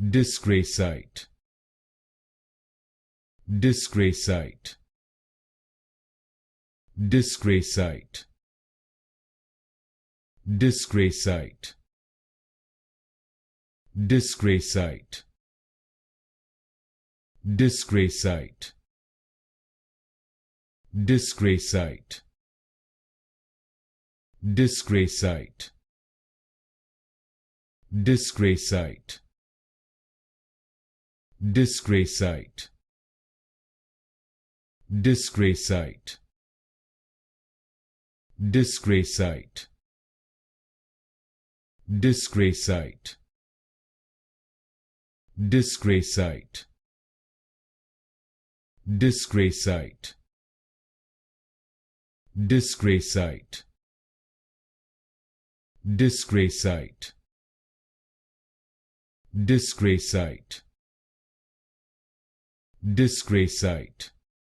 Dyscrasite, Dyscrasite, Dyscrasite, Dyscrasite, Dyscrasite, Dyscrasite, Dyscrasite, Dyscrasite, Dyscrasite, Dyscrasite, Dyscrasite, Dyscrasite, Dyscrasite, Dyscrasite, Dyscrasite, Dyscrasite, Dyscrasite, Dyscrasite, Dyscrasite,